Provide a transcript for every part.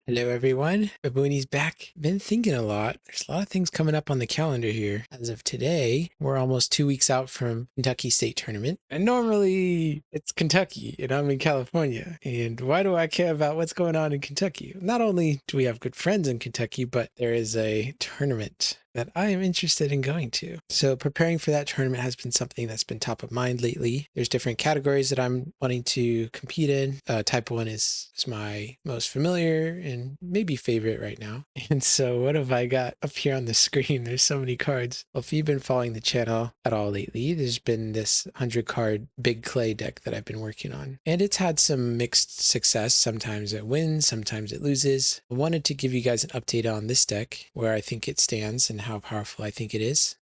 Hello everyone, Baboony's back. Been thinking a lot. There's a lot of things coming up on the calendar here. As of today, we're almost 2 weeks out from Kentucky State Tournament. And normally it's Kentucky and I'm in California. And why do I care about what's going on in Kentucky? Not only do we have good friends in Kentucky, but there is a tournament that I am interested in going to. So preparing for that tournament has been something that's been top of mind lately. There's different categories that I'm wanting to compete in. Type 1 is my most familiar and maybe favorite right now. And so what have I got up here on the screen? There's so many cards. Well, if you've been following the channel at all lately, there's been this 100 card big clay deck that I've been working on. And it's had some mixed success. Sometimes it wins, sometimes it loses. I wanted to give you guys an update on this deck, where I think it stands and how powerful I think it is.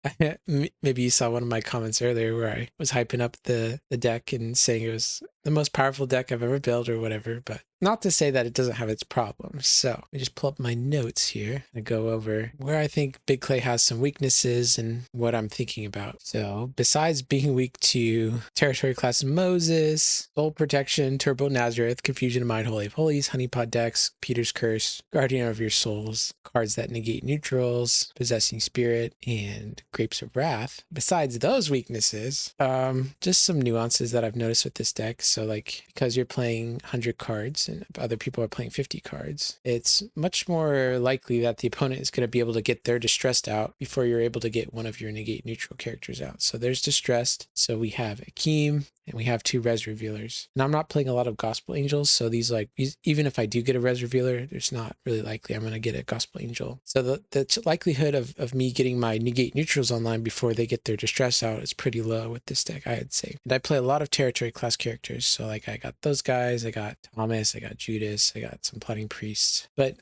Maybe you saw one of my comments earlier where I was hyping up the deck and saying it was the most powerful deck I've ever built or whatever, but not to say that it doesn't have its problems. So I just pull up my notes here and go over where I think Big Clay has some weaknesses and what I'm thinking about. So besides being weak to Territory Class Moses, Soul Protection, Turbo Nazareth, Confusion of Mind, Holy of Holies, Honeypot Decks, Peter's Curse, Guardian of Your Souls, cards that negate neutrals, Possessing Spirit, and Grapes of Wrath. Besides those weaknesses, just some nuances that I've noticed with this deck. So like, because you're playing 100 cards and other people are playing 50 cards, it's much more likely that the opponent is going to be able to get their Distressed out before you're able to get one of your negate neutral characters out. So there's Distressed. So we have Akeem and we have 2 Res Revealers. And I'm not playing a lot of Gospel Angels, so these, like, even if I do get a Res Revealer, it's not really likely I'm going to get a Gospel Angel. So the likelihood of me getting my negate neutrals online before they get their Distress out is pretty low with this deck, I'd say. And I play a lot of Territory Class characters, so like I got those guys, I got Thomas, I got Judas, I got some Plotting Priests. But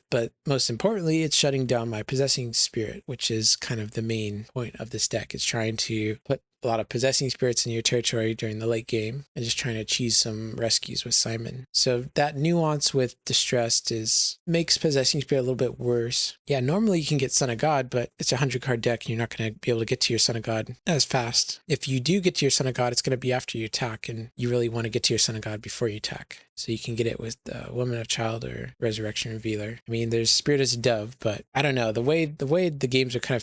most importantly, it's shutting down my Possessing Spirit, which is kind of the main point of this deck. It's trying to put a lot of Possessing Spirits in your territory during the late game and just trying to achieve some rescues with Simon. So that nuance with Distressed makes Possessing Spirit a little bit worse. Yeah, normally you can get Son of God, but it's a 100 card deck and you're not going to be able to get to your Son of God as fast. If you do get to your Son of God, it's going to be after you attack, and you really want to get to your Son of God before you attack. So you can get it with Woman of Child or Resurrection Revealer. I mean, there's Spirit as a Dove, but I don't know. The way the games are kind of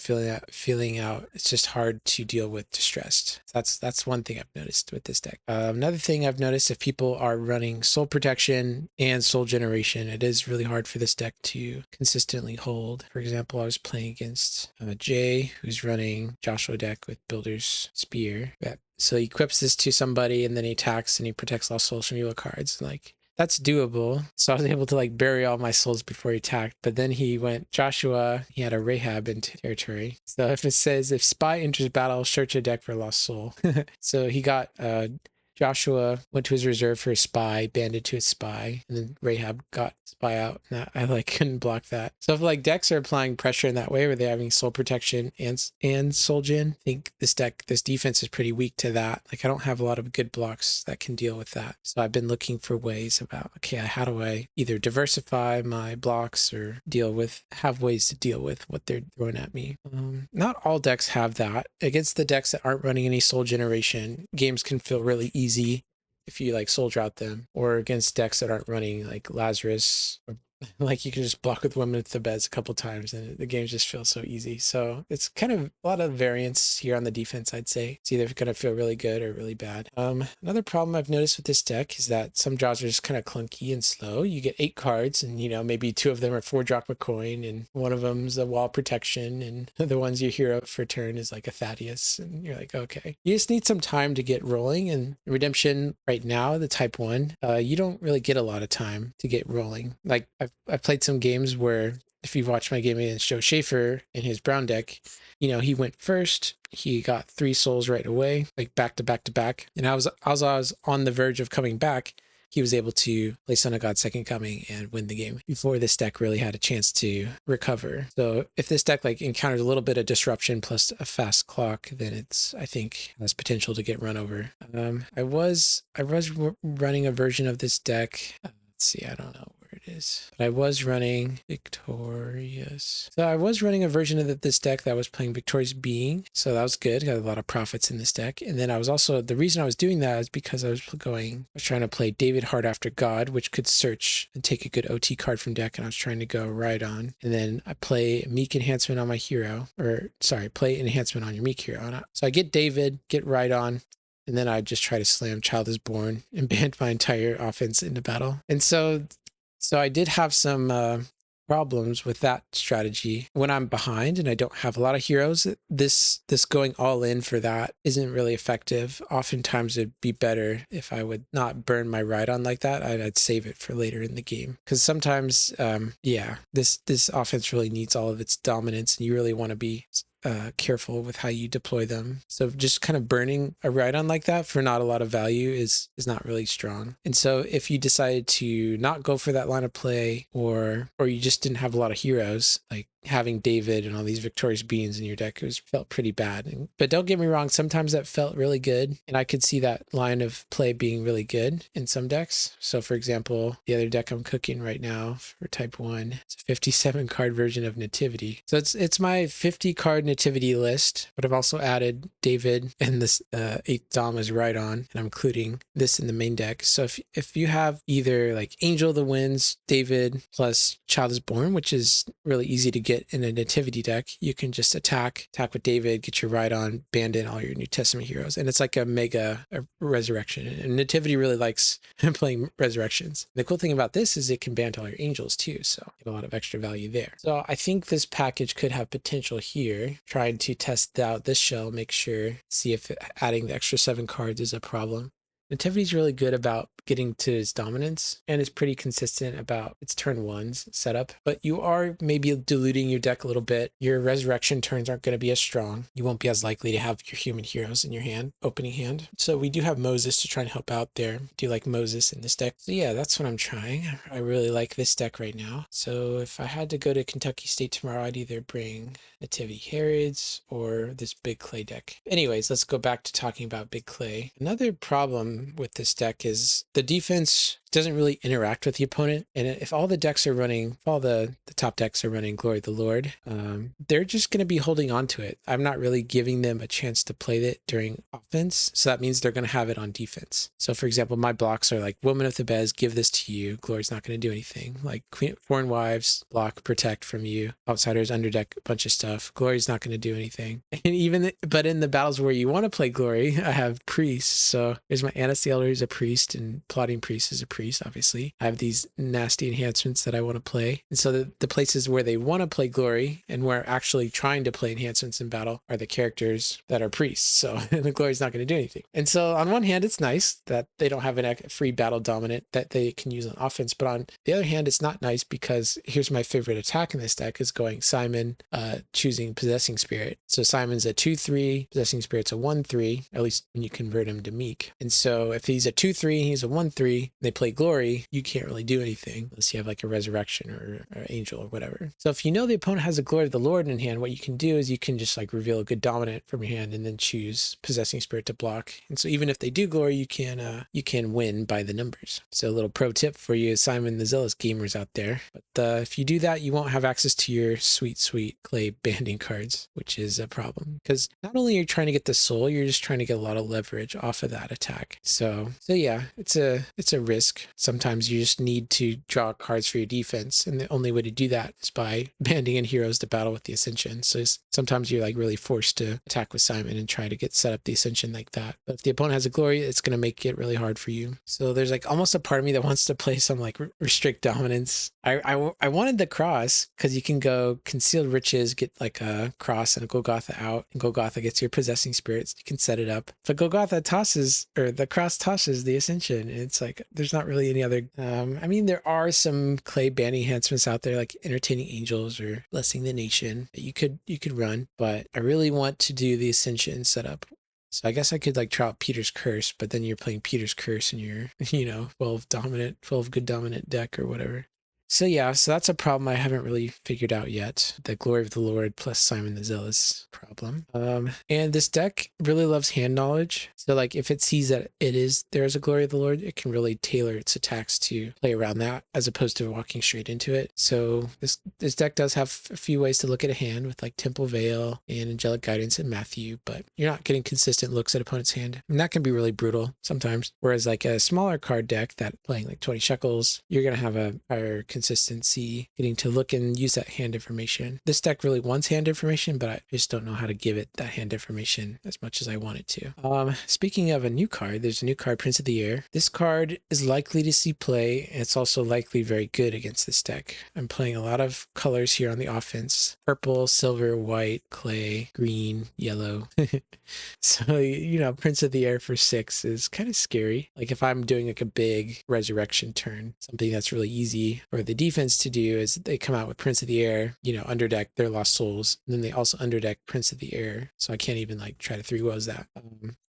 feeling out, it's just hard to deal with Distressed. That's one thing I've noticed with this deck. Another thing I've noticed, if people are running Soul Protection and Soul Generation, it is really hard for this deck to consistently hold. For example, I was playing against Jay, who's running Joshua deck with Builder's Spear. So he equips this to somebody and then he attacks and he protects Lost Souls from evil cards. Like, that's doable. So I was able to like bury all my souls before he attacked. But then he went Joshua, he had a Rahab in territory. So if it says, if Spy enters battle, search a deck for Lost Soul. So he got Joshua went to his reserve for a Spy, banded to his Spy, and then Rahab got Spy out. And I like couldn't block that. So if like decks are applying pressure in that way, where they're having Soul Protection and Soul Gen, I think this defense is pretty weak to that. Like, I don't have a lot of good blocks that can deal with that. So I've been looking for ways about, okay, how do I either diversify my blocks or have ways to deal with what they're throwing at me. Not all decks have that. Against the decks that aren't running any Soul Generation, games can feel really easy if you like Soul Drought them, or against decks that aren't running like Lazarus, or like you can just block with Women with the Beds a couple times and the games just feel so easy. So it's kind of a lot of variance here on the defense, I'd say. It's either going to feel really good or really bad. Another problem I've noticed with this deck is that some draws are just kind of clunky and slow. You get 8 cards and, you know, maybe 2 of them are 4 drachma coin and one of them's a Wall Protection, and the one's your hero for turn is like a Thaddeus, and you're like, okay. You just need some time to get rolling, and Redemption right now, the type 1, you don't really get a lot of time to get rolling. Like, I've played some games where, if you've watched my game against Joe Schaefer in his brown deck, you know, he went first, he got 3 souls right away, like back to back to back. And as I was on the verge of coming back, he was able to play Son of God Second Coming and win the game before this deck really had a chance to recover. So if this deck like encounters a little bit of disruption plus a fast clock, then it's, I think, has potential to get run over. I was running a version of this deck. Let's see, I don't know where it is. But I was running Victorious. So I was running a version of this deck that was playing Victorious Being. So that was good. Got a lot of profits in this deck. And then I was also, the reason I was doing that is because I was trying to play David Hard After God, which could search and take a good OT card from deck. And I was trying to go right on. And then I play Meek Enhancement on my hero, or sorry, play Enhancement on your Meek hero. So I get David, get right on. And then I just try to slam Child is Born and band my entire offense into battle. And so I did have some problems with that strategy when I'm behind and I don't have a lot of heroes. This going all in for that isn't really effective. Oftentimes it'd be better if I would not burn my Rhydon like that. I'd save it for later in the game, because sometimes this offense really needs all of its dominance, and you really want to be careful with how you deploy them. So just kind of burning a Rhydon like that for not a lot of value is not really strong. And so if you decided to not go for that line of play, or you just didn't have a lot of heroes, like having David and all these Victorious Beings in your deck, felt pretty bad. But don't get me wrong, sometimes that felt really good, and I could see that line of play being really good in some decks. So for example, the other deck I'm cooking right now for type 1, it's a 57 card version of Nativity. So it's my 50 card Nativity list, but I've also added David and this 8th Dom is Rhydon, and I'm including this in the main deck. So if you have either like Angel of the Winds, David plus Child is Born, which is really easy to get in a Nativity deck, you can just attack with David, get your Rhydon, abandon all your New Testament heroes, and it's like a mega resurrection. And Nativity really likes playing resurrections. The cool thing about this is it can ban all your angels too, so get a lot of extra value there. So I think this package could have potential here. Trying to test out this shell, make sure, see if adding the extra 7 cards is a problem. Nativity's really good about getting to its dominance, and it's pretty consistent about its turn 1's setup, but you are maybe diluting your deck a little bit. Your resurrection turns aren't going to be as strong. You won't be as likely to have your human heroes in your hand, opening hand. So we do have Moses to try and help out there. Do like Moses in this deck. So yeah, that's what I'm trying. I really like this deck right now. So if I had to go to Kentucky State tomorrow, I'd either bring Nativity Herods or this Big Clay deck. Anyways, let's go back to talking about Big Clay. Another problem with this deck is the defense doesn't really interact with the opponent. And if all the decks are running, if all the top decks are running Glory of the Lord, they're just going to be holding on to it. I'm not really giving them a chance to play it during offense. So that means they're going to have it on defense. So for example, my blocks are like Woman of Thebes, give this to you. Glory's not going to do anything. Like Foreign Wives, block, protect from you. Outsiders, underdeck, a bunch of stuff. Glory's not going to do anything. And but in the battles where you want to play Glory, I have priests. So there's my Anansi Elder is a priest, and Plotting Priest is a priest. Obviously, I have these nasty enhancements that I want to play, and so the places where they want to play Glory and where actually trying to play enhancements in battle are the characters that are priests. So the Glory's not going to do anything. And so on one hand, it's nice that they don't have a free battle dominant that they can use on offense, but on the other hand, it's not nice because here's my favorite attack in this deck is going Simon, choosing Possessing Spirit. So Simon's a 2/3, Possessing Spirit's a 1/3, at least when you convert him to Meek. And so if he's a 2/3, he's a 1/3, they play Glory, you can't really do anything unless you have like a Resurrection or Angel or whatever. So if you know the opponent has a Glory of the Lord in hand, what you can do is you can just like reveal a good dominant from your hand and then choose Possessing Spirit to block. And so even if they do Glory, you can win by the numbers. So a little pro tip for you, Simon the Zealous gamers out there. But if you do that, you won't have access to your sweet clay banding cards, which is a problem because not only are you trying to get the soul, you're just trying to get a lot of leverage off of that attack. So yeah, it's a risk. Sometimes you just need to draw cards for your defense, and the only way to do that is by banding in heroes to battle with the Ascension. So sometimes you're like really forced to attack with Simon and try to get set up the Ascension like that. But if the opponent has a Glory, it's going to make it really hard for you. So there's like almost a part of me that wants to play some like restrict dominance. I wanted the cross because you can go Concealed Riches, get like a cross and a Golgotha out, and Golgotha gets your Possessing Spirits. You can set it up. But Golgotha tosses, or the cross tosses the Ascension. And it's like there's not really any other. I mean, there are some clay band enhancements out there like Entertaining Angels or Blessing the Nation that you could run, but I really want to do the Ascension setup. So I guess I could like try out Peter's Curse, but then you're playing Peter's Curse and you're 12 good dominant deck or whatever. So yeah, so that's a problem I haven't really figured out yet. The Glory of the Lord plus Simon the Zealous problem. And this deck really loves hand knowledge. So like if it sees that there's a Glory of the Lord, it can really tailor its attacks to play around that as opposed to walking straight into it. So this deck does have a few ways to look at a hand with like Temple Veil and Angelic Guidance and Matthew, but you're not getting consistent looks at opponent's hand. And that can be really brutal sometimes. Whereas like a smaller card deck that playing like 20 shekels, you're gonna have a higher consistency getting to look and use that hand information. This deck really wants hand information, but I just don't know how to give it that hand information as much as I want it to. Speaking of a new card, there's a new card, Prince of the Air. This card is likely to see play, and it's also likely very good against this deck. I'm playing a lot of colors here on the offense: purple, silver, white, clay, green, yellow. So, you know, Prince of the Air for 6 is kind of scary. Like if I'm doing like a big resurrection turn, something that's really easy for the defense to do is they come out with Prince of the Air, you know, underdeck their Lost Souls, and then they also underdeck Prince of the Air. So I can't even like try to 3-woes that.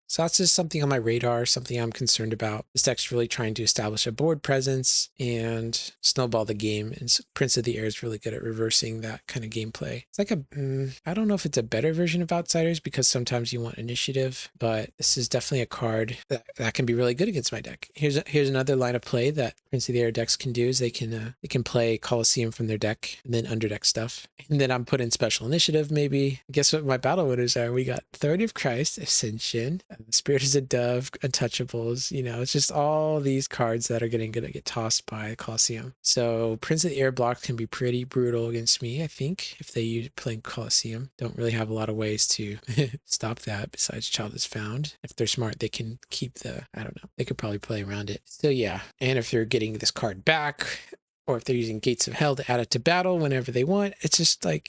So that's just something on my radar, something I'm concerned about. This deck's really trying to establish a board presence and snowball the game. And Prince of the Air is really good at reversing that kind of gameplay. It's like I don't know if it's a better version of Outsiders because sometimes you want initiative, but this is definitely a card that can be really good against my deck. Here's another line of play that Prince of the Air decks can do is they can play Colosseum from their deck and then underdeck stuff. And then I'm put in Special Initiative maybe. Guess what my battle winners are? We got Authority of Christ, Ascension, Spirit is a Dove, Untouchables. You know, it's just all these cards that are gonna get tossed by Colosseum. So Prince of the Air block can be pretty brutal against me, I think, if they use playing Colosseum. Don't really have a lot of ways to stop that besides Child is Found. If they're smart, they can keep I don't know, they could probably play around it. So yeah, and if they're getting this card back, or if they're using Gates of Hell to add it to battle whenever they want, it's just I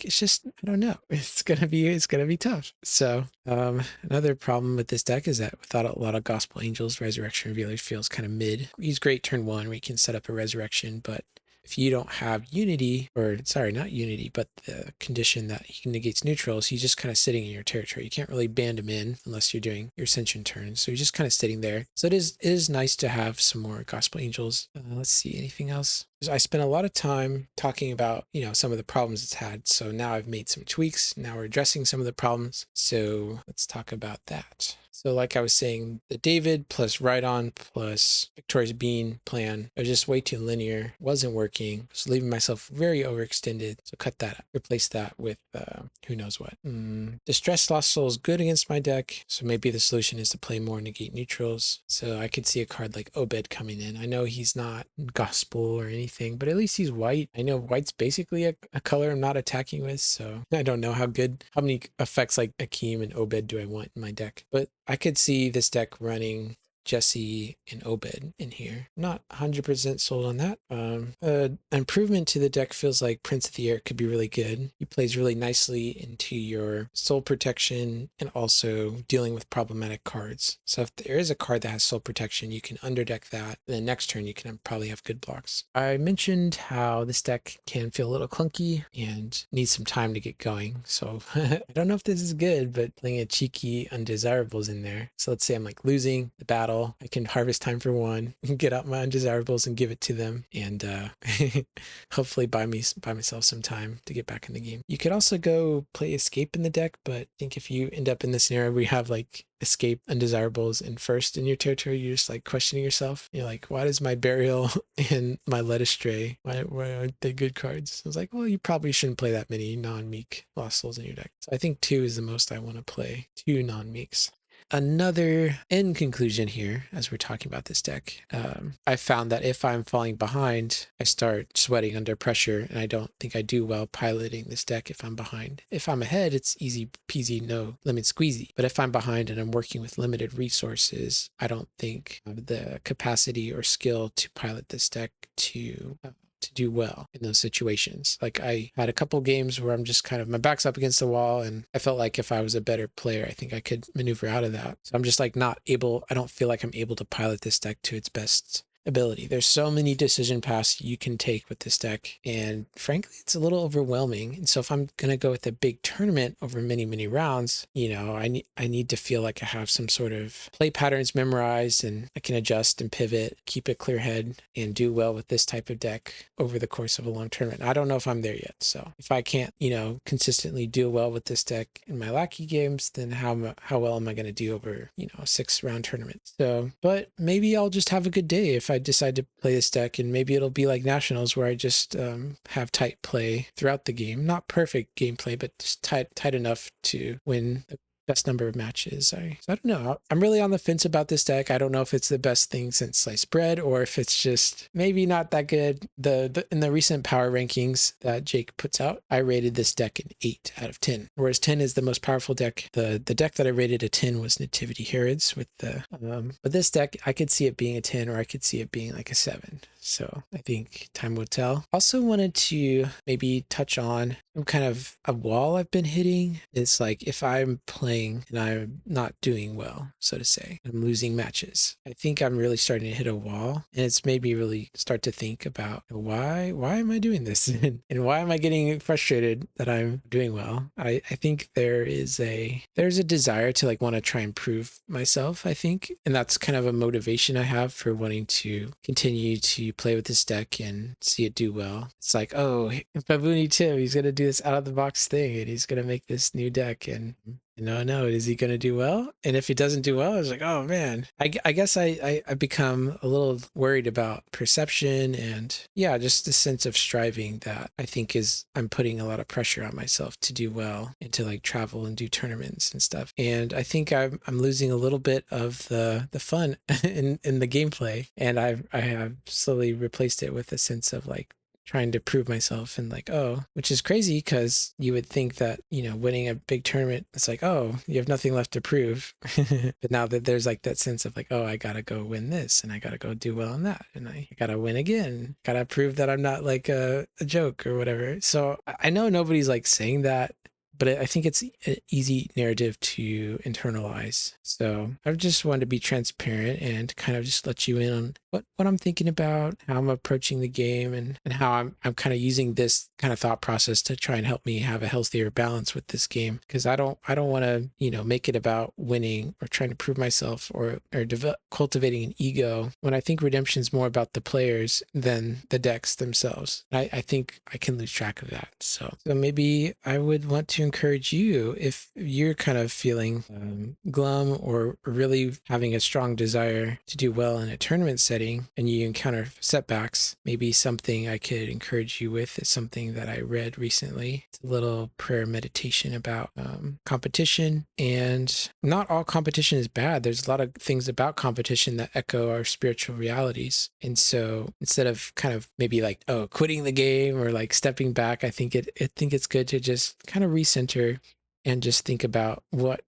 don't know. It's gonna be tough. So another problem with this deck is that without a lot of Gospel Angels, Resurrection Revealers feels kind of mid. He's great turn 1 where you can set up a resurrection, but if you don't have Unity, or sorry, not Unity, but the condition that he negates neutrals, he's just kind of sitting in your territory. You can't really band him in unless you're doing your Ascension turns. So he's just kind of sitting there. So it is nice to have some more Gospel Angels. Let's see, anything else? I spent a lot of time talking about, you know, some of the problems it's had. So now I've made some tweaks. Now we're addressing some of the problems. So let's talk about that. So like I was saying, the David plus Rhydon plus Victorious Bean plan are just way too linear. Wasn't working. Was leaving myself very overextended. So cut that, replace that with who knows what. Distressed Lost Soul is good against my deck. So maybe the solution is to play more negate neutrals. So I could see a card like Obed coming in. I know he's not gospel or anything, but at least he's white. I know white's basically a color I'm not attacking with, so I don't know how many effects like Akeem and Obed do I want in my deck. But I could see this deck running Jesse and Obed in here. Not 100% sold on that. Improvement to the deck feels like Prince of the Air could be really good. He plays really nicely into your soul protection and also dealing with problematic cards. So if there is a card that has soul protection, you can underdeck that. Then next turn, you can probably have good blocks. I mentioned how this deck can feel a little clunky and needs some time to get going. So I don't know if this is good, but playing a cheeky undesirables in there. So let's say I'm like losing the battle. I can harvest time for 1, get out my undesirables and give it to them, and hopefully buy myself some time to get back in the game. You could also go play Escape in the deck, but I think if you end up in this scenario where you have like Escape, undesirables, and first in your territory, you're just like questioning yourself. You're like, why does my Burial and my Led Astray, why aren't they good cards? I was like, well, you probably shouldn't play that many non-meek Lost Souls in your deck. So I think 2 is the most I want to play, 2 non-meeks. Another end conclusion here, as we're talking about this deck, I found that if I'm falling behind, I start sweating under pressure, and I don't think I do well piloting this deck if I'm behind. If I'm ahead, it's easy peasy, no lemon squeezy. But if I'm behind and I'm working with limited resources, I don't think I have the capacity or skill to pilot this deck to do well in those situations. Like I had a couple games where I'm just kind of, my back's up against the wall, and I felt like if I was a better player, I think I could maneuver out of that. So I'm just like not able, I don't feel like I'm able to pilot this deck to its best ability. There's so many decision paths you can take with this deck, and frankly, it's a little overwhelming. And so if I'm gonna go with a big tournament over many, many rounds, I need to feel like I have some sort of play patterns memorized, and I can adjust and pivot, keep a clear head, and do well with this type of deck over the course of a long tournament. I don't know if I'm there yet. So if I can't, consistently do well with this deck in my lackey games, then how well am I going to do over, a 6-round tournament? So, but maybe I'll just have a good day if I decide to play this deck, and maybe it'll be like Nationals where I just have tight play throughout the game. Not perfect gameplay, but just tight enough to win the best number of matches. I don't know. I'm really on the fence about this deck. I don't know if it's the best thing since sliced bread, or if it's just maybe not that good. In the recent power rankings that Jake puts out, I rated this deck an 8 out of 10, whereas 10 is the most powerful deck. The deck that I rated a 10 was Nativity Herods with the but this deck, I could see it being a 10, or I could see it being like a 7. So I think time will tell. Also wanted to maybe touch on some kind of a wall I've been hitting. It's like if I'm playing and I'm not doing well, so to say, I'm losing matches, I think I'm really starting to hit a wall, and it's made me really start to think about why am I doing this and why am I getting frustrated that I'm doing well. I think there's a desire to like want to try and prove myself, I think, and that's kind of a motivation I have for wanting to continue to play with this deck and see it do well. It's like, oh, Baboony Tim, he's gonna do this out of the box thing, and he's gonna make this new deck, and no, is he gonna do well? And if he doesn't do well, it's like, oh man. I guess I become a little worried about perception, and yeah, just the sense of striving that I think I'm putting a lot of pressure on myself to do well and to like travel and do tournaments and stuff. And I think I'm losing a little bit of the fun in the gameplay, and I have slowly replaced it with a sense of like trying to prove myself, and like, oh, which is crazy because you would think that, winning a big tournament, it's like, oh, you have nothing left to prove. But now that there's like that sense of like, oh, I gotta go win this, and I gotta go do well on that, and I gotta win again, gotta prove that I'm not like a joke or whatever. So I know nobody's like saying that, but I think it's an easy narrative to internalize. So I've just wanted to be transparent and kind of just let you in on what I'm thinking about, how I'm approaching the game, and how I'm kind of using this kind of thought process to try and help me have a healthier balance with this game. Because I don't want to, make it about winning or trying to prove myself or cultivating an ego, when I think Redemption's more about the players than the decks themselves. I think I can lose track of that. So maybe I would want to encourage you, if you're kind of feeling glum or really having a strong desire to do well in a tournament setting, and you encounter setbacks, maybe something I could encourage you with is something that I read recently. It's a little prayer meditation about competition, and not all competition is bad. There's a lot of things about competition that echo our spiritual realities. And so instead of kind of maybe like, oh, quitting the game or like stepping back, I think it's good to just kind of recenter and just think about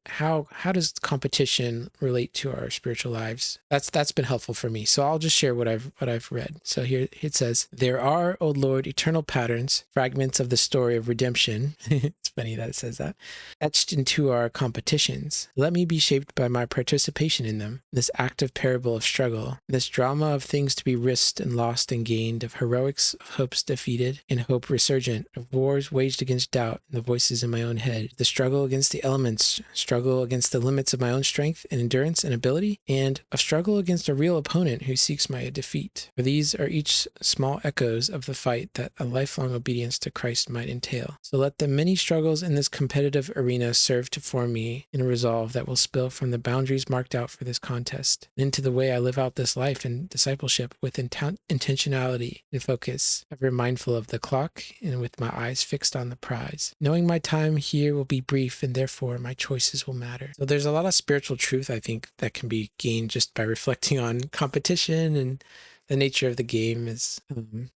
how does competition relate to our spiritual lives. That's been helpful for me. So I'll just share what I've read. So here it says, there are, O Lord, eternal patterns, fragments of the story of redemption. It's funny that it says that, etched into our competitions. Let me be shaped by my participation in them, this active parable of struggle, this drama of things to be risked and lost and gained, of heroics, of hopes defeated and hope resurgent, of wars waged against doubt and the voices in my own head, the struggle against the elements, struggle against the limits of my own strength and endurance and ability, and of struggle against a real opponent who seeks my defeat. For these are each small echoes of the fight that a lifelong obedience to Christ might entail. So let the many struggles in this competitive arena serve to form me in a resolve that will spill from the boundaries marked out for this contest and into the way I live out this life in discipleship with intentionality and focus, ever mindful of the clock and with my eyes fixed on the prize, knowing my time here will be brief and therefore my choices will matter. So there's a lot of spiritual truth, I think, that can be gained just by reflecting on competition and the nature of the game.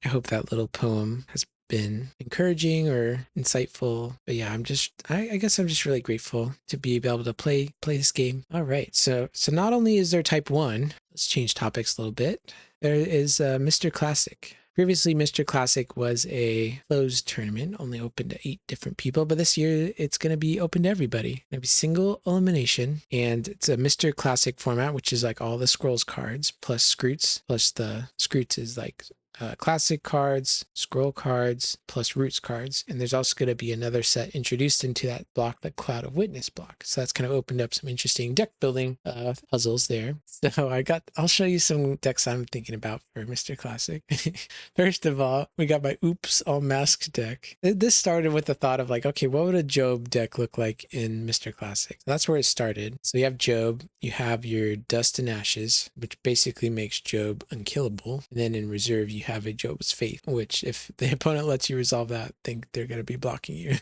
I hope that little poem has been encouraging or insightful. But yeah, I guess I'm just really grateful to be able to play this game. All right, so not only is there type 1, let's change topics a little bit. There is Mr. Classic. Previously, Mr. Classic was a closed tournament, only open to 8 different people, but this year it's going to be open to everybody. It's going to be single elimination, and it's a Mr. Classic format, which is like all the scrolls cards plus Scroots, plus the Scroots is like classic cards, scroll cards, plus roots cards. And there's also going to be another set introduced into that block, the Cloud of Witness block. So that's kind of opened up some interesting deck building puzzles there. So I'll show you some decks I'm thinking about for Mr. Classic. First of all, we got my Oops All Masked deck. This started with the thought of like, okay, what would a Job deck look like in Mr. Classic? So that's where it started. So you have Job, you have your Dust and Ashes, which basically makes Job unkillable. And then in reserve, you have a Job's Faith, which if the opponent lets you resolve that, think they're going to be blocking you.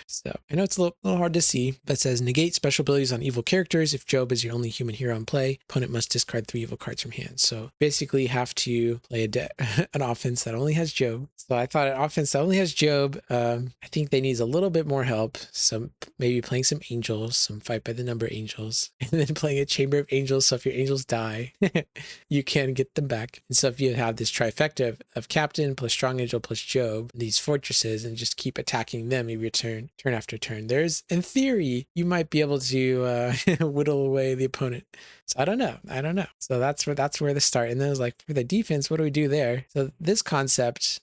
So I know it's a little hard to see, but it says negate special abilities on evil characters. If Job is your only human hero in play, opponent must discard 3 evil cards from hand. So basically you have to play an offense that only has Job. So I thought an offense that only has Job, I think they need a little bit more help. Some maybe playing some angels, some fight by the number angels, and then playing a chamber of angels. So if your angels die, you can get them back. And so if you have this trifecta of captain plus strong angel plus Job, these fortresses, and just keep attacking them every turn after turn, there's in theory you might be able to whittle away the opponent. So I don't know. So that's where the start. And then I was like, for the defense, what do we do there? So this concept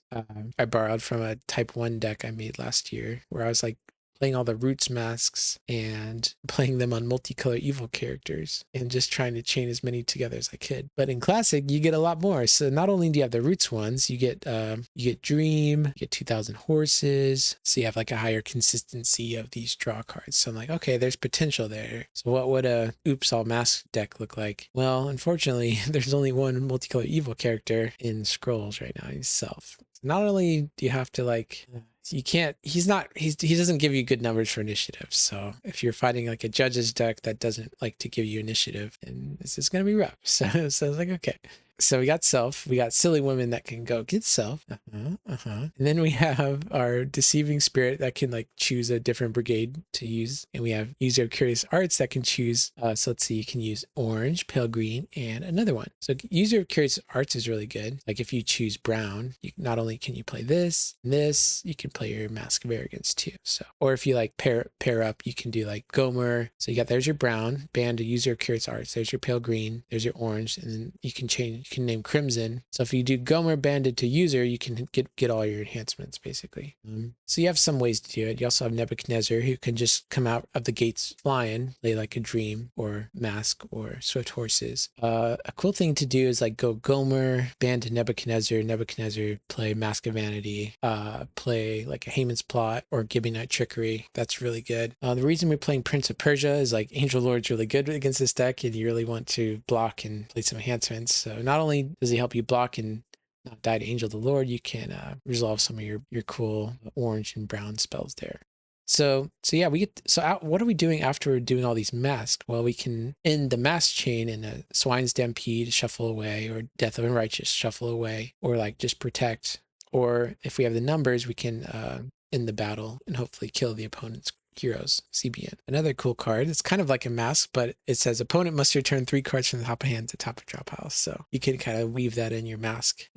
I borrowed from a type 1 deck I made last year, where I was like playing all the roots masks and playing them on multicolor evil characters and just trying to chain as many together as I could. But in Classic, you get a lot more. So not only do you have the roots ones, you get Dream, you get 2000 Horses. So you have like a higher consistency of these draw cards. So I'm like, okay, there's potential there. So what would a Oops All Mask deck look like? Well, unfortunately, there's only one multicolor evil character in Scrolls right now, he's Self. Not only do you have to like he doesn't give you good numbers for initiative. So if you're fighting like a judge's deck that doesn't like to give you initiative, then this is going to be rough. So I was like, okay. So we got Self, we got Silly Women that can go get Self. And then we have our Deceiving Spirit that can like choose a different brigade to use. And we have User of Curious Arts that can choose, so let's see, you can use orange, pale green, and another one. So User of Curious Arts is really good. Like if you choose brown, not only can you play this, you can play your Mask of Arrogance too. So, or if you like pair up, you can do like Gomer. So there's your brown, band to User of Curious Arts. There's your pale green, there's your orange, and then you can name Crimson. So if you do Gomer banded to user, you can get all your enhancements basically. So you have some ways to do it. You also have Nebuchadnezzar, who can just come out of the gates flying, play like a Dream or Mask or Swift Horses. A cool thing to do is like go Gomer, band to Nebuchadnezzar, play Mask of Vanity, play like a Haman's Plot or Gibeonite Trickery. That's really good. The reason we're playing Prince of Persia is like Angel Lord's really good against this deck, and you really want to block and play some enhancements. So not only does he help you block and not die to Angel the Lord, you can resolve some of your cool orange and brown spells there. So yeah, what are we doing after we're doing all these masks? Well, we can end the mask chain in a Swine Stampede, shuffle away, or Death of Unrighteous, shuffle away, or like just protect. Or if we have the numbers, we can end the battle and hopefully kill the opponent's heroes, CBN. Another cool card, it's kind of like a mask, but it says opponent must return 3 cards from the top of hand to top of draw pile. So you can kind of weave that in your masks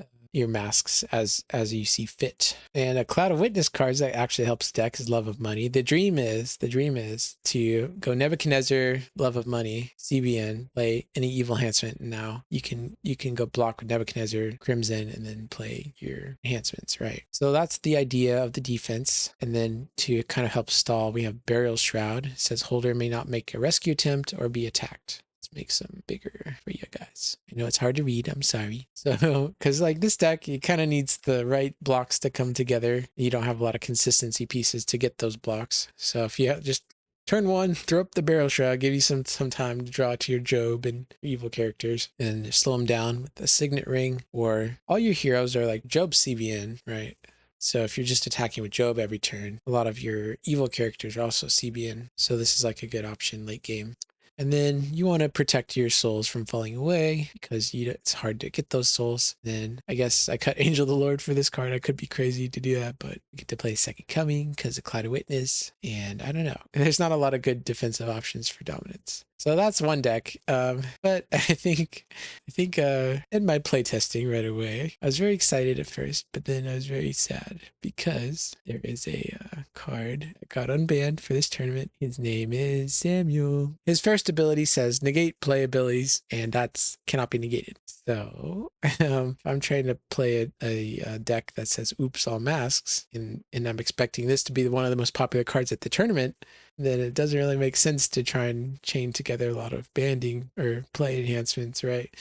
as you see fit. And a Cloud of Witness cards that actually helps the deck is Love of Money. The dream is to go Nebuchadnezzar, Love of Money, CBN, play any evil enhancement. And now you can go block with Nebuchadnezzar, Crimson, and then play your enhancements, right? So that's the idea of the defense. And then to kind of help stall, we have Burial Shroud. It says holder may not make a rescue attempt or be attacked. Make some bigger for you guys. I know it's hard to read, I'm sorry. So because like this deck, it kind of needs the right blocks to come together. You don't have a lot of consistency pieces to get those blocks. So if you just turn 1, throw up the Barrel Shroud, give you some time to draw to your Job and evil characters, and slow them down with the Signet Ring. Or all your heroes are like Job CBN, right? So if you're just attacking with Job every turn, a lot of your evil characters are also CBN. So this is like a good option late game. And then you want to protect your souls from falling away because it's hard to get those souls. Then I guess I cut Angel the Lord for this card. I could be crazy to do that, but you get to play Second Coming because of Cloud of Witness. And I don't know. There's not a lot of good defensive options for dominance. So that's one deck. But I think in my playtesting right away, I was very excited at first, but then I was very sad because there is a card that got unbanned for this tournament. His name is Samuel. His first ability says negate play abilities, and that's cannot be negated. So if I'm trying to play a deck that says oops all masks, and I'm expecting this to be one of the most popular cards at the tournament, then it doesn't really make sense to try and chain together a lot of banding or play enhancements, right?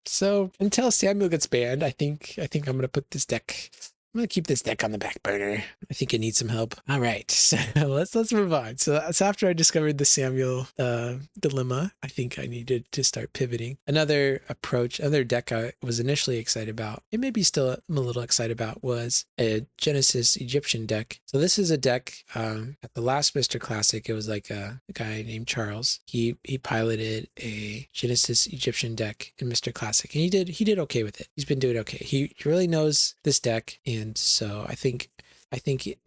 So until Samuel gets banned, I think I'm gonna put this deck. I'm gonna keep this deck on the back burner. I think it needs some help. All right, so let's move on. So after I discovered the Samuel dilemma, I think I needed to start pivoting. Another approach, another deck I was initially excited about, and maybe still I'm a little excited about, was a Genesis Egyptian deck. So this is a deck at the last Mr. Classic. It was like a guy named Charles. He piloted a Genesis Egyptian deck in Mr. Classic, and he did okay with it. He's been doing okay. He really knows this deck, and so I think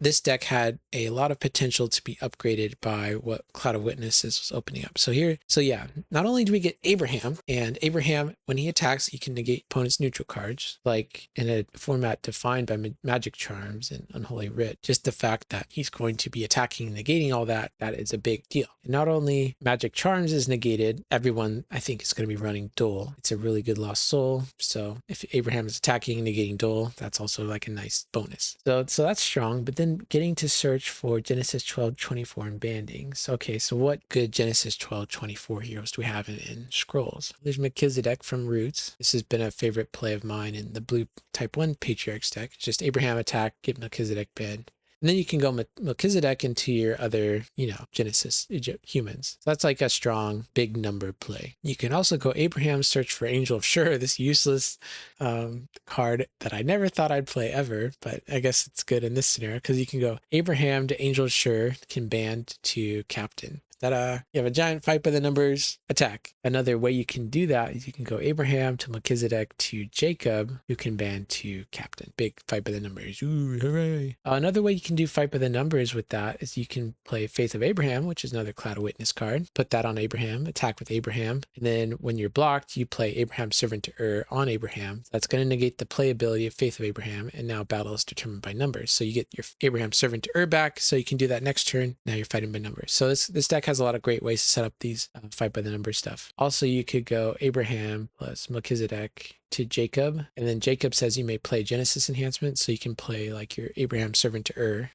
this deck had a lot of potential to be upgraded by what Cloud of Witnesses was opening up. So yeah, not only do we get Abraham, and Abraham, when he attacks, he can negate opponent's neutral cards, like in a format defined by Magic Charms and Unholy Writ. Just the fact that he's going to be attacking and negating all that is a big deal. And not only Magic Charms is negated, everyone, I think, is going to be running Duel. It's a really good Lost Soul. So if Abraham is attacking and negating Duel, that's also like a nice bonus. So that's strong, but then getting to search for Genesis 1224 and banding. So, okay, so what good Genesis 1224 heroes do we have in Scrolls? There's Melchizedek from Roots. This has been a favorite play of mine in the blue type 1 Patriarchs deck. It's just Abraham attack, get Melchizedek banned. And then you can go Melchizedek into your other, Genesis humans. So that's like a strong, big number play. You can also go Abraham, search for Angel of Shur, this useless card that I never thought I'd play ever, but I guess it's good in this scenario because you can go Abraham to Angel of Shur, can band to Captain. That you have a giant fight by the numbers attack. Another way you can do that is you can go Abraham to Melchizedek to Jacob, who can band to Captain. Big fight by the numbers. Ooh, hooray. Another way you can do fight by the numbers with that is you can play Faith of Abraham, which is another Cloud of Witness card. Put that on Abraham, attack with Abraham. And then when you're blocked, you play Abraham Servant to on Abraham. That's going to negate the playability of Faith of Abraham, and now battle is determined by numbers. So you get your Abraham Servant to back, so you can do that next turn. Now you're fighting by numbers. So this deck has a lot of great ways to set up these fight by the numbers stuff. Also, you could go Abraham plus Melchizedek to Jacob, and then Jacob says you may play Genesis enhancement, so you can play like your Abraham Servant to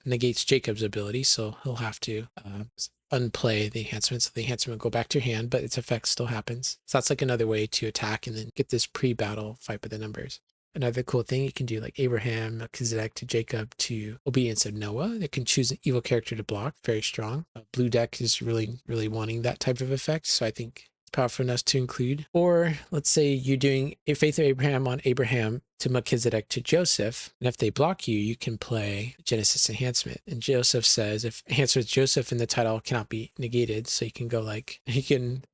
negates Jacob's ability, so he'll have to unplay the enhancement, so the enhancement will go back to your hand, but its effect still happens. So that's like another way to attack and then get this pre-battle fight by the numbers. Another cool thing you can do, like Abraham, Melchizedek to Jacob to Obedience of Noah. They can choose an evil character to block. Very strong. Blue deck is really, really wanting that type of effect, so I think it's powerful enough to include. Or let's say you're doing a Faith of Abraham on Abraham to Melchizedek to Joseph, and if they block you, you can play Genesis enhancement. And Joseph says if enhancement with Joseph in the title cannot be negated, so you can go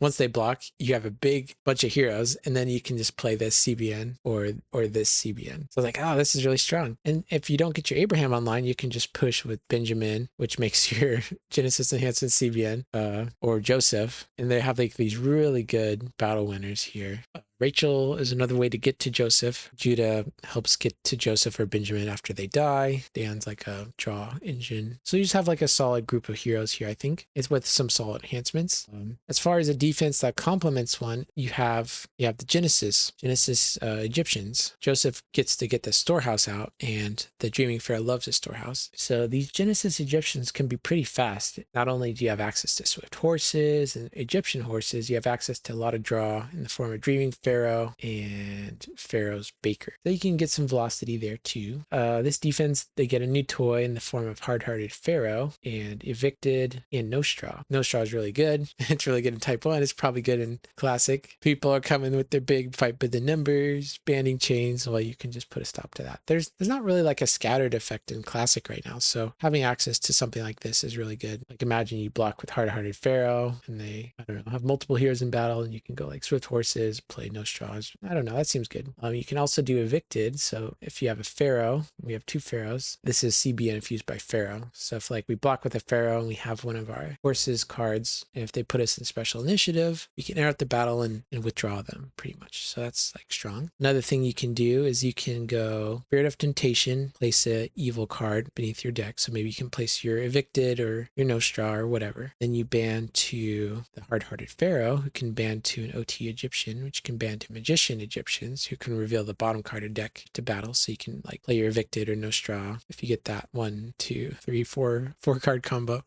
once they block, you have a big bunch of heroes, and then you can just play this CBN or this CBN. So this is really strong. And if you don't get your Abraham online, you can just push with Benjamin, which makes your Genesis enhancement CBN, or Joseph, and they have like these really good battle winners here. Rachel is another way to get to Joseph. Judah helps get to Joseph or Benjamin after they die. Dan's like a draw engine. So you just have like a solid group of heroes here, I think. It's with some solid enhancements. As far as a defense that complements one, you have the Genesis Egyptians. Joseph gets to get the storehouse out, and the Dreaming Pharaoh loves his storehouse. So these Genesis Egyptians can be pretty fast. Not only do you have access to swift horses and Egyptian horses, you have access to a lot of draw in the form of Dreaming Pharaoh and Pharaoh's Baker. So you can get some velocity there too. This defense, they get a new toy in the form of Hard-Hearted Pharaoh and Evicted and No Straw. No Straw is really good. It's really good in Type 1. It's probably good in Classic. People are coming with their big fight by the numbers, banding chains. Well, you can just put a stop to that. There's not really like a scattered effect in Classic right now, so having access to something like this is really good. Like imagine you block with Hard-Hearted Pharaoh and they, have multiple heroes in battle, and you can go like Swift Horses, play no straws. I don't know. That seems good. You can also do evicted. So if you have a pharaoh, we have 2 pharaohs. This is CBN if used by pharaoh. So if like we block with a pharaoh and we have one of our horses cards, and if they put us in special initiative, we can interrupt the battle and withdraw them pretty much. So that's like strong. Another thing you can do is you can go Spirit of Temptation, place a evil card beneath your deck. So maybe you can place your evicted or your no straw or whatever. Then you ban to the hard-hearted pharaoh, who can ban to an OT Egyptian, which can ban to magician Egyptians, who can reveal the bottom card of deck to battle. So you can like play your evicted or no straw if you get that 1, 2, 3, 4 card combo.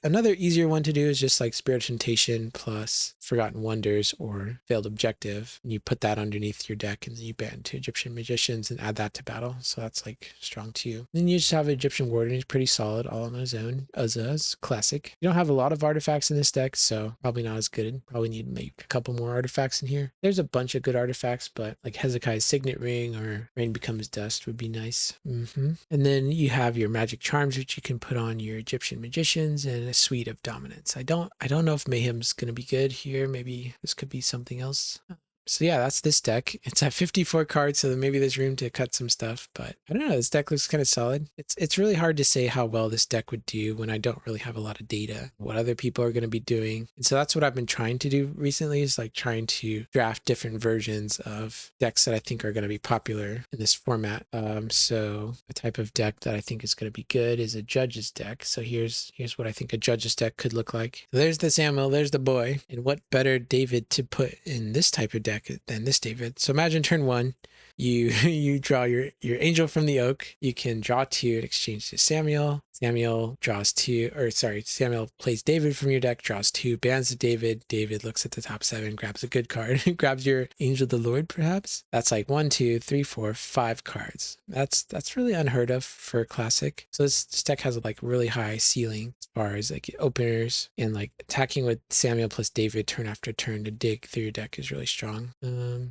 Another easier one to do is just like Spirit of Temptation plus Forgotten Wonders or Failed Objective. And you put that underneath your deck and then you ban to Egyptian magicians and add that to battle. So that's like strong too. Then you just have Egyptian Warden. He's pretty solid all on his own. Uzzah's classic. You don't have a lot of artifacts in this deck, so probably not as good. Probably need to make a couple more artifacts in here. There's a bunch of good artifacts, but like Hezekiah's Signet Ring or Rain Becomes Dust would be nice. And then you have your magic charms, which you can put on your Egyptian magicians, and a suite of dominance. I don't know if Mayhem's gonna be good here. Maybe this could be something else. So yeah, that's this deck. It's at 54 cards, so maybe there's room to cut some stuff, but I don't know. This deck looks kind of solid. It's really hard to say how well this deck would do when I don't really have a lot of data, what other people are going to be doing. And so that's what I've been trying to do recently, is like trying to draft different versions of decks that I think are going to be popular in this format. So a type of deck that I think is going to be good is a Judge's deck. So here's what I think a Judge's deck could look like. So there's the Samuel, there's the boy, and what better David to put in this type of deck than this David. So imagine turn 1, you draw your angel from the oak. You can draw 2 and exchange to Samuel. Samuel draws 2, or sorry, Samuel plays David from your deck, draws 2, bans the David. David looks at the top 7, grabs a good card, grabs your Angel of the Lord, perhaps. That's like 1, 2, 3, 4, 5 cards. That's really unheard of for a classic. So this deck has like really high ceiling as far as like openers, and like attacking with Samuel plus David turn after turn to dig through your deck is really strong.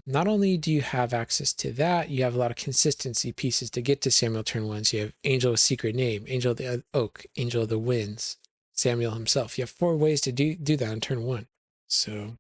Not only do you have access to that, you have a lot of consistency pieces to get to Samuel turn 1. So you have Angel with Secret Name, Angel of the Oak, Angel of the Winds, Samuel himself. You have 4 ways to do that on turn 1. So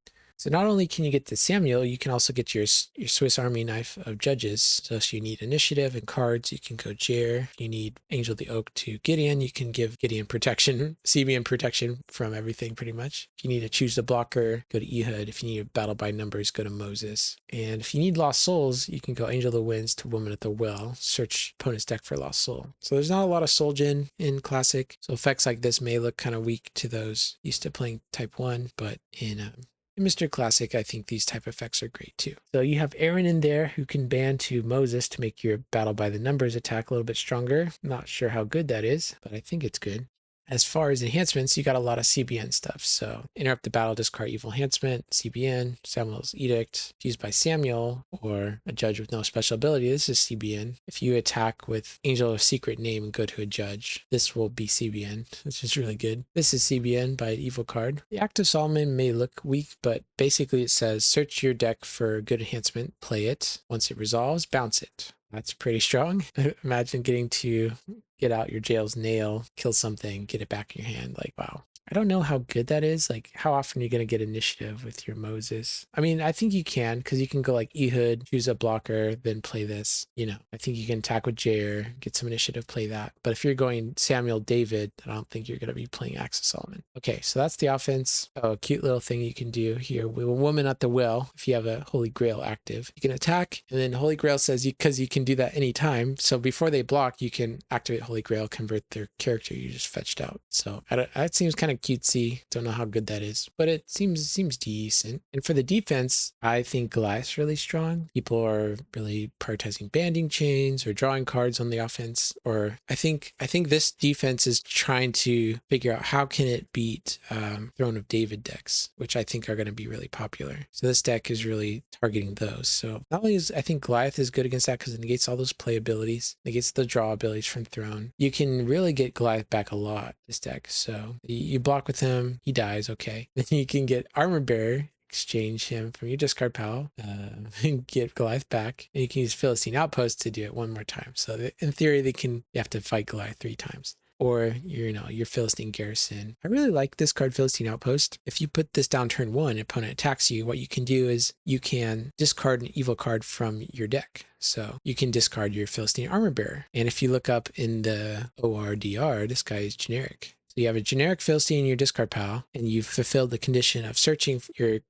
not only can you get to Samuel, you can also get your Swiss Army knife of judges. So if you need initiative and cards, you can go Jer. If you need Angel of the Oak to Gideon, you can give Gideon protection, CBN protection from everything pretty much. If you need to choose the blocker, go to Ehud. If you need a battle by numbers, go to Moses. And if you need Lost Souls, you can go Angel of the Winds to Woman at the Well. Search opponent's deck for Lost Soul. So there's not a lot of Soul Gen in Classic. So effects like this may look kind of weak to those used to playing Type 1, but in Mr. Classic, I think these type of effects are great too. So you have Aaron in there who can ban to Moses to make your battle by the numbers attack a little bit stronger. Not sure how good that is, but I think it's good. As far as enhancements, you got a lot of CBN stuff. So interrupt the battle, discard evil enhancement, CBN, Samuel's Edict, used by Samuel, or a judge with no special ability. This is CBN. If you attack with Angel of Secret Name and go to a judge, this will be CBN, which is really good. This is CBN by an evil card. The Act of Solomon may look weak, but basically it says search your deck for good enhancement, play it. Once it resolves, bounce it. That's pretty strong. Imagine getting to get out your jail's nail, kill something, get it back in your hand. Like, wow. I don't know how good that is. Like, how often are you going to get initiative with your Moses? I mean, I think you can, because you can go like Ehud, choose a blocker, then play this. You know, I think you can attack with Jair, get some initiative, play that. But if you're going Samuel David, I don't think you're going to be playing Axe of Solomon. Okay, so that's the offense. Oh, a cute little thing you can do here with a Woman at the Well. If you have a Holy Grail active, you can attack, and then Holy Grail says because you can do that anytime. So before they block, you can activate Holy Grail, convert their character you just fetched out. So that seems kind of cutesy. Don't know how good that is, but it seems decent. And for the defense, I think Goliath's really strong. People are really prioritizing banding chains or drawing cards on the offense. Or I think this defense is trying to figure out how can it beat Throne of David decks, which I think are going to be really popular. So this deck is really targeting those. So not only is I think Goliath is good against that because it negates all those play abilities, negates the draw abilities from Throne. You can really get Goliath back a lot this deck. So you block with him, he dies, okay. Then you can get Armor Bearer, exchange him from your discard pile, and get Goliath back. And you can use Philistine Outpost to do it one more time. So in theory, you have to fight Goliath 3 times. or your Philistine Garrison. I really like this card, Philistine Outpost. If you put this down turn 1, an opponent attacks you, what you can do is you can discard an evil card from your deck. So you can discard your Philistine Armor Bearer. And if you look up in the ORDR, this guy is generic. So you have a generic Philistine in your discard pile, and you've fulfilled the condition of searching your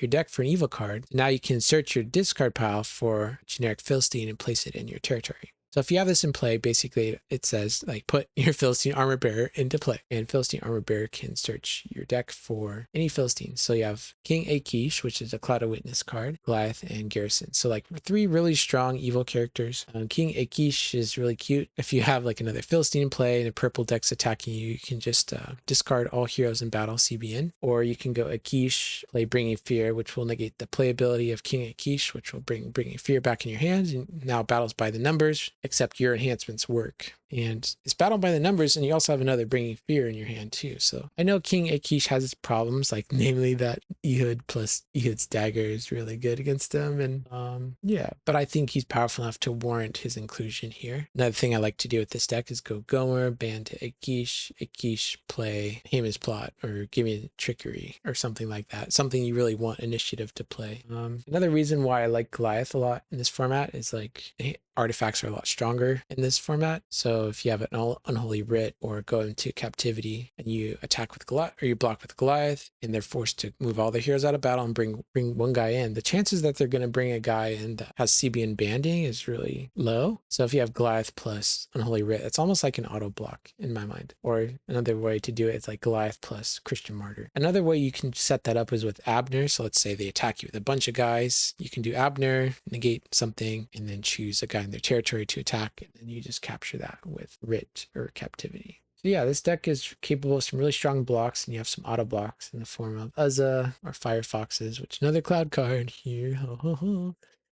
deck for an evil card. Now you can search your discard pile for generic Philistine and place it in your territory. So if you have this in play, basically it says like put your Philistine Armor Bearer into play, and Philistine Armor Bearer can search your deck for any Philistine. So you have King Achish, which is a Cloud of Witness card, Goliath, and Garrison. So like 3 really strong evil characters. King Achish is really cute. If you have like another Philistine in play and a purple deck's attacking you, you can just discard all heroes in battle, CBN, or you can go Achish, play Bringing Fear, which will negate the playability of King Achish, which will bring Bringing Fear back in your hands, and now battles by the numbers, except your enhancements work. And it's battled by the numbers, and you also have another Bringing Fear in your hand too. So I know King Achish has its problems, like namely that Ehud plus Ehud's dagger is really good against them, and yeah, but I think he's powerful enough to warrant his inclusion here. Another thing I like to do with this deck is go Gomer, ban to Achish, play Haman's Plot, or give me Trickery, or something like that. Something you really want initiative to play. Another reason why I like Goliath a lot in this format is like artifacts are a lot stronger in this format. So if you have an Unholy Writ or go into captivity and you attack with Goliath, or you block with Goliath, and they're forced to move all the heroes out of battle and bring one guy in, the chances that they're going to bring a guy in that has CBN banding is really low. So if you have Goliath plus Unholy Writ, it's almost like an auto block in my mind. Or another way to do it is like Goliath plus Christian Martyr. Another way you can set that up is with Abner. So let's say they attack you with a bunch of guys. You can do Abner, negate something, and then choose a guy in their territory to attack, and then you just capture that with Writ or Captivity. So yeah, this deck is capable of some really strong blocks, and you have some auto blocks in the form of Uzza or Firefoxes, which is another cloud card here.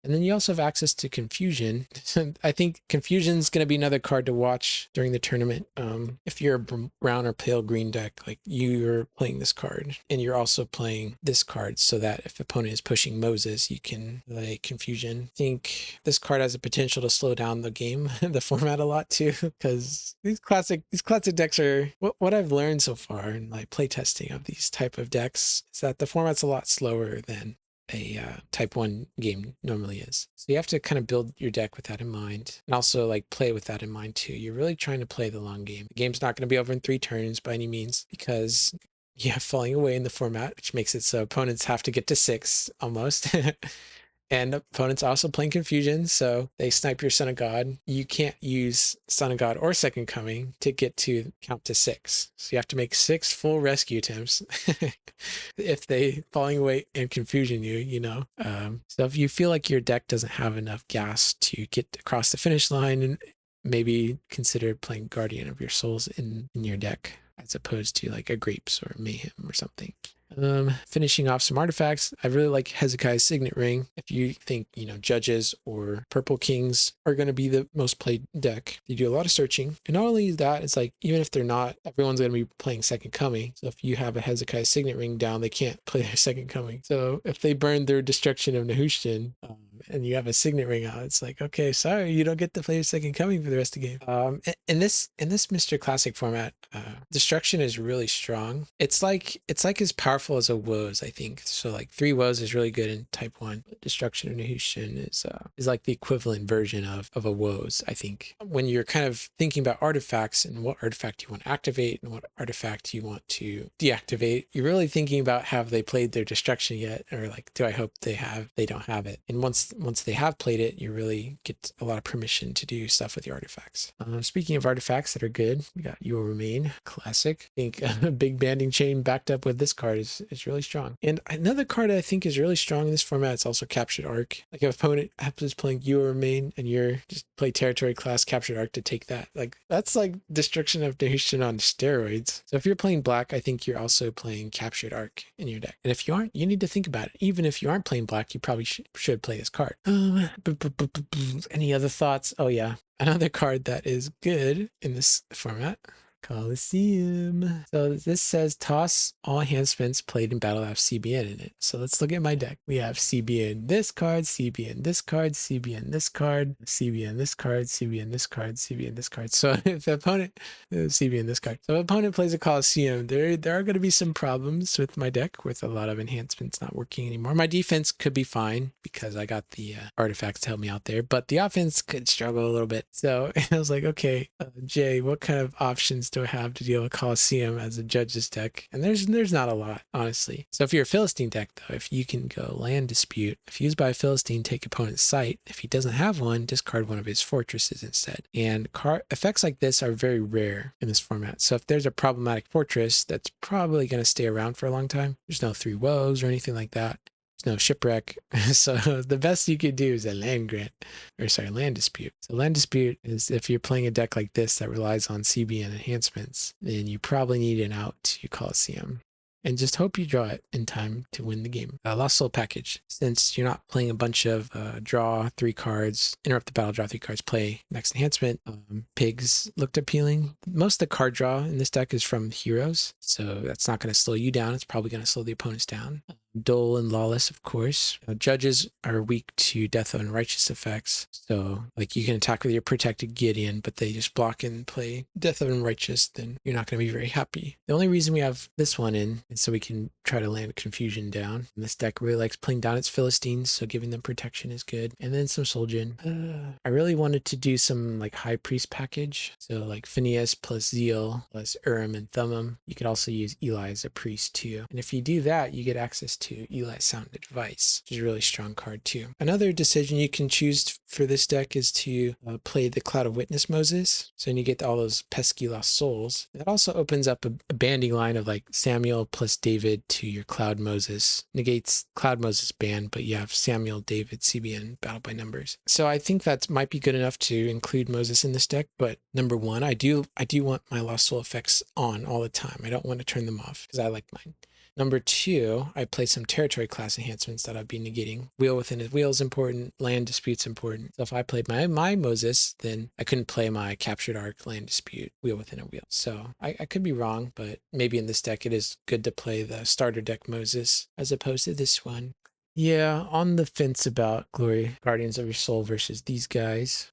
And then you also have access to Confusion. I think Confusion is going to be another card to watch during the tournament. If you're a brown or pale green deck, like you're playing this card, and you're also playing this card, so that if opponent is pushing Moses, you can play Confusion. I think this card has the potential to slow down the game, the format a lot too, because these classic decks are what I've learned so far in my playtesting of these type of decks is that the format's a lot slower than a type 1 game normally is. So you have to kind of build your deck with that in mind, and also like play with that in mind too. You're really trying to play the long game. The game's not going to be over in 3 turns by any means, because you have falling away in the format, which makes it so opponents have to get to 6 almost. And opponents also playing Confusion, so they snipe your Son of God. You can't use Son of God or Second Coming to get to count to 6. So you have to make 6 full rescue attempts if they falling away and Confusion you. So if you feel like your deck doesn't have enough gas to get across the finish line, and maybe consider playing Guardian of your Souls in your deck, as opposed to like a Grapes or Mayhem or something. Finishing off some artifacts, I really like Hezekiah's Signet Ring. If you think, Judges or Purple Kings are going to be the most played deck, you do a lot of searching. And not only that, it's like, even if they're not, everyone's going to be playing Second Coming. So if you have a Hezekiah's Signet Ring down, they can't play their Second Coming. So if they burn their Destruction of Nehushtan, and you have a Signet Ring out, it's like, okay, sorry, you don't get to play your Second Coming for the rest of the game. In this Mr. Classic format, Destruction is really strong. It's like as powerful as a Woes, I think. So like 3 Woes is really good in type 1. But Destruction of Nehushtan is like the equivalent version of a Woes, I think. When you're kind of thinking about artifacts and what artifact you want to activate and what artifact you want to deactivate, you're really thinking about, have they played their Destruction yet? Or like, do I hope they don't have it? And once they have played it, you really get a lot of permission to do stuff with your artifacts. Speaking of artifacts that are good, we got You Will Remain, classic. I think a big banding chain backed up with this card is really strong. And another card I think is really strong in this format, it's also Captured Arc. Like if opponent happens playing You Will Remain and you're just play territory class Captured Arc to take that. Like that's like Destruction of Nehushtan on steroids. So if you're playing black, I think you're also playing Captured Arc in your deck. And if you aren't, you need to think about it. Even if you aren't playing black, you probably should play this card. Any other thoughts? Oh yeah, another card that is good in this format Coliseum. So this says toss all enhancements played in battle have CBN in it. So let's look at my deck. We have CBN this card, CBN this card, CBN this card, CBN this card, CBN this card, CBN this card. So if the opponent CBN this card. So if opponent plays a Coliseum, there are going to be some problems with my deck with a lot of enhancements not working anymore. My defense could be fine because I got the artifacts to help me out there, but the offense could struggle a little bit. So I was like, okay, Jay, what kind of options do I have to deal with Coliseum as a judge's deck? And there's not a lot, honestly. So if you're a Philistine deck, though, if you can go Land Dispute, if used by a Philistine, take opponent's site. If he doesn't have one, discard one of his fortresses instead. And effects like this are very rare in this format. So if there's a problematic fortress, that's probably going to stay around for a long time. There's no 3 woes or anything like that. There's no shipwreck. So the best you could do is a land grant, or sorry, land dispute. So land dispute is if you're playing a deck like this that relies on CBN enhancements, then you probably need an out to Coliseum. And just hope you draw it in time to win the game. Lost Soul package. Since you're not playing a bunch of draw 3 cards, interrupt the battle, draw 3 cards, play next enhancement, pigs looked appealing. Most of the card draw in this deck is from heroes, so that's not going to slow you down. It's probably going to slow the opponents down. Dull and Lawless, of course. Judges are weak to Death of Unrighteous effects. So, like, you can attack with your Protected Gideon, but they just block and play Death of Unrighteous, then you're not going to be very happy. The only reason we have this one in is so we can try to land Confusion down. And this deck really likes playing down its Philistines, so giving them protection is good. And then some Soul'jin. I really wanted to do some, like, High Priest package. So, like, Phineas plus Zeal plus Urim and Thummim. You could also use Eli as a priest, too. And if you do that, you get access to Eli's Sound Advice, which is a really strong card too. Another decision you can choose for this deck is to play the Cloud of Witness Moses. So then you get all those pesky lost souls. That also opens up a banding line of like Samuel plus David to your Cloud Moses. Negates Cloud Moses ban, but you have Samuel, David, CBN, Battle by Numbers. So I think that might be good enough to include Moses in this deck. But number one, I do want my lost soul effects on all the time. I don't want to turn them off because I like mine. Number 2, I play some territory class enhancements that I'd be negating. Wheel within his wheel is important. Land dispute's important. So if I played my Moses, then I couldn't play my captured arc, land dispute, wheel within a wheel. So I could be wrong, but maybe in this deck it is good to play the starter deck Moses as opposed to this one. Yeah, on the fence about Glory Guardians of Your Soul versus these guys.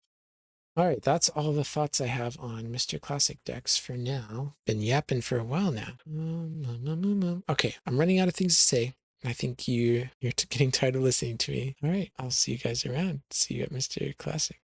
All right, that's all the thoughts I have on Mr. Classic decks for now. Been yapping for a while now. Okay, I'm running out of things to say. I think you're getting tired of listening to me. All right, I'll see you guys around. See you at Mr. Classic.